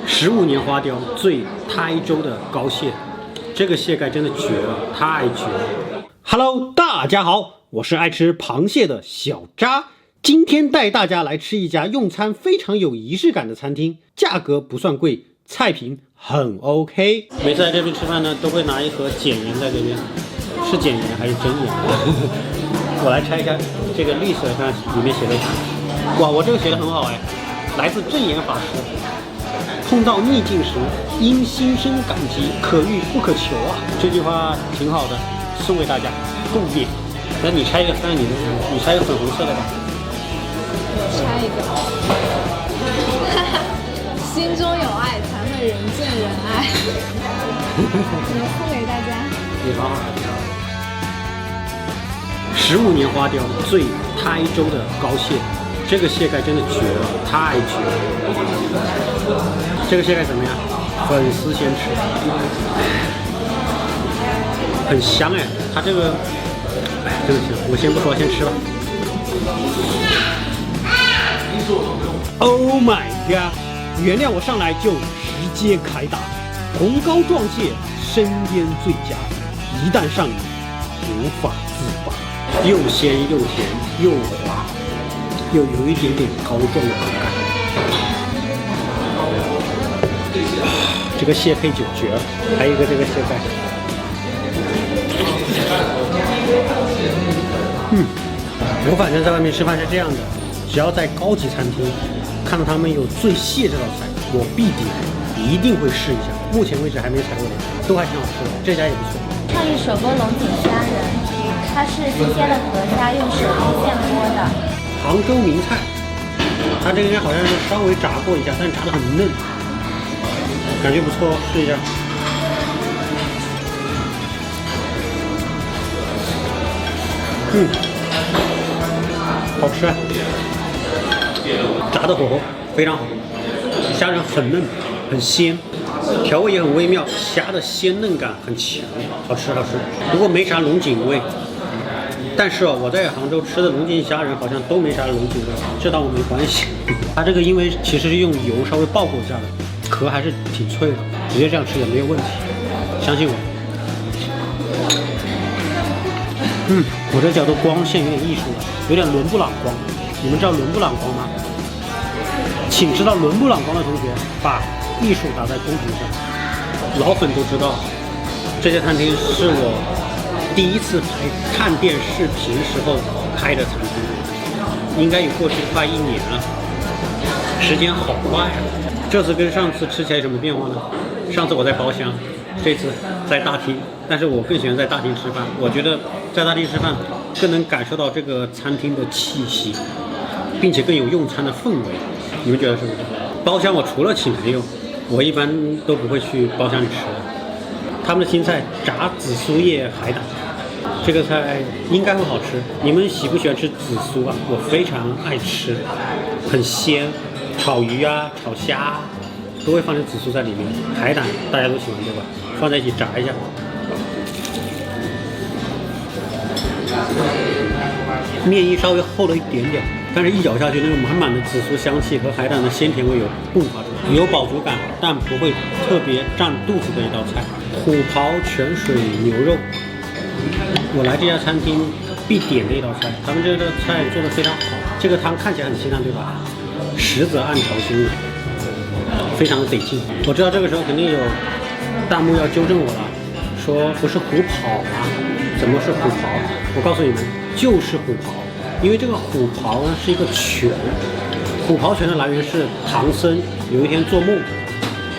15年花雕最台州的膏蟹，这个蟹盖真的绝了，太绝了。Hello， 大家好，我是爱吃螃蟹的小渣，今天带大家来吃一家用餐非常有仪式感的餐厅，价格不算贵，菜品很 OK。每次来这边吃饭呢，都会拿一盒碱盐在这边，是碱盐还是真盐？我来拆一下这个绿色，看里面写的啥。哇，我这个写的很好哎，来自正言法师。碰到逆境时，应心生感激，可遇不可求啊！这句话挺好的，送给大家，共勉。那你拆一个，看看你拆一个粉红色的吧。拆一个，哈哈，心中有爱才会人见人爱。怎么送给大家？你好。15年花雕最台州的膏蟹，这个蟹盖真的绝了，太绝了。这个蟹盖怎么样？粉丝先吃，很香哎，它这个，真的是，我先不说，先吃吧。Oh my god！ 原谅我上来就直接开打，红膏撞蟹，生腌最佳，一旦上瘾，无法自拔，又鲜又甜又滑，又有一点点膏状的口感。这个蟹配酒绝了，还有一个这个蟹盖。我反正在外面吃饭是这样的，只要在高级餐厅看到他们有醉蟹这道菜，我必点，一定会试一下。目前为止还没踩过雷，都还挺好吃的，这家也不错。创意手工龙井虾仁，它是新鲜的河虾，用手工现剥的。杭州名菜，它这个好像是稍微炸过一下，但炸得很嫩。感觉不错，试一下。好吃啊！炸的火候非常好，虾仁很嫩，很鲜，调味也很微妙，虾的鲜嫩感很强，好吃好吃。不过没啥龙井味，但是我在杭州吃的龙井虾仁好像都没啥龙井味，这倒没关系。它这个因为其实是用油稍微爆过一下的。壳还是挺脆的，直接这样吃也没有问题，相信我。我这角度光线有点艺术了，有点伦布朗光。你们知道伦布朗光吗？请知道伦布朗光的同学把艺术打在公屏上。老粉都知道，这家餐厅是我第一次拍探店视频时候开的餐厅，应该有过去快1年了，时间好快啊！这次跟上次吃起来有什么变化呢？上次我在包厢，这次在大厅，但是我更喜欢在大厅吃饭。我觉得在大厅吃饭更能感受到这个餐厅的气息，并且更有用餐的氛围。你们觉得是不是？包厢我除了请朋友，我一般都不会去包厢里吃的。他们的新菜炸紫苏叶海胆，这个菜应该会好吃。你们喜不喜欢吃紫苏啊？我非常爱吃，很鲜。炒鱼啊，炒虾都会放点紫苏在里面，海胆大家都喜欢对吧？放在一起炸一下。面衣稍微厚了一点点，但是一咬下去，那种满满的紫苏香气和海胆的鲜甜味有迸发出来，有饱足感，但不会特别占肚子的一道菜。虎刨泉水牛肉，我来这家餐厅必点的一道菜，他们这个菜做得非常好。这个汤看起来很清淡，对吧？实则暗潮汹涌，非常的得劲。我知道这个时候肯定有弹幕要纠正我了，说不是虎跑啊，怎么是虎刨？我告诉你们，就是虎刨，因为这个虎刨呢是一个泉，虎刨泉的来源是唐僧有一天做梦，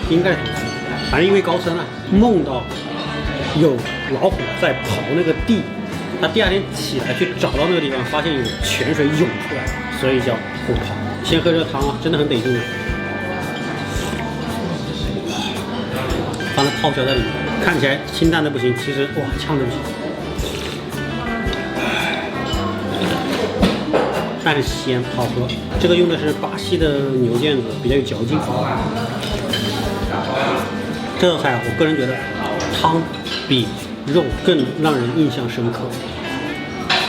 应该是唐僧，反正因为高僧啊，梦到有老虎在刨那个地，他第2天起来去找到那个地方，发现有泉水涌出来，所以叫虎刨。先喝这汤啊，真的很得劲。放了泡椒在里面，看起来清淡的不行，其实哇呛的不行。但是鲜好喝。这个用的是巴西的牛腱子，比较有嚼劲。这道菜我个人觉得汤比肉更让人印象深刻。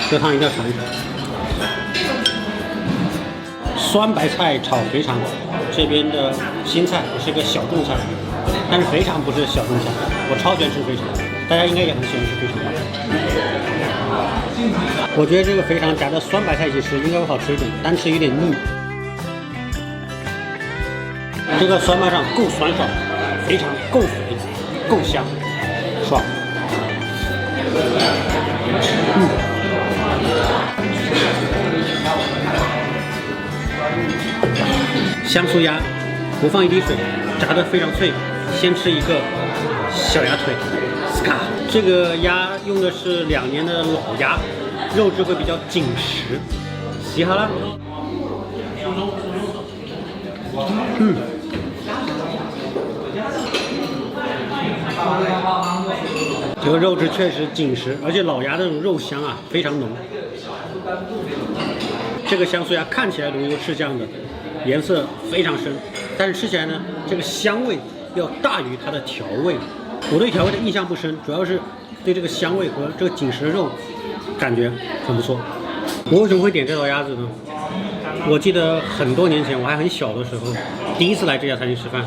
这汤一定要尝一尝。酸白菜炒肥肠，这边的新菜，也是个小众菜，但是肥肠不是小众菜，我超喜欢吃肥肠，大家应该也很喜欢吃肥肠吧？我觉得这个肥肠夹着酸白菜一起吃应该会好吃一点，单吃有点腻。这个酸白肠够酸爽，肥肠够肥，够香，爽。香酥鸭不放一滴水，炸得非常脆。先吃一个小鸭腿，斯卡。这个鸭用的是2年的老鸭，肉质会比较紧实。洗好了。这个肉质确实紧实，而且老鸭的这种肉香啊非常浓。这个香酥鸭看起来浓油赤酱的，颜色非常深，但是吃起来呢，这个香味要大于它的调味。我对调味的印象不深，主要是对这个香味和这个紧实的肉感觉很不错。我为什么会点这道鸭子呢？我记得很多年前我还很小的时候，第一次来这家餐厅吃饭，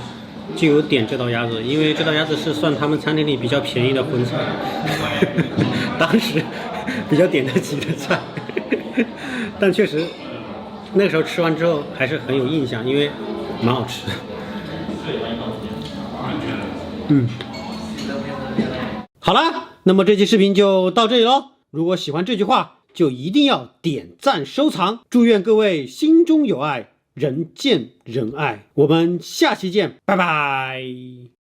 就有点这道鸭子，因为这道鸭子是算他们餐厅里比较便宜的荤菜，当时比较点得起的菜。但确实那个时候吃完之后还是很有印象，因为蛮好吃的。好了，那么这期视频就到这里喽。如果喜欢这句话，就一定要点赞收藏。祝愿各位心中有爱，人见人爱。我们下期见，拜拜。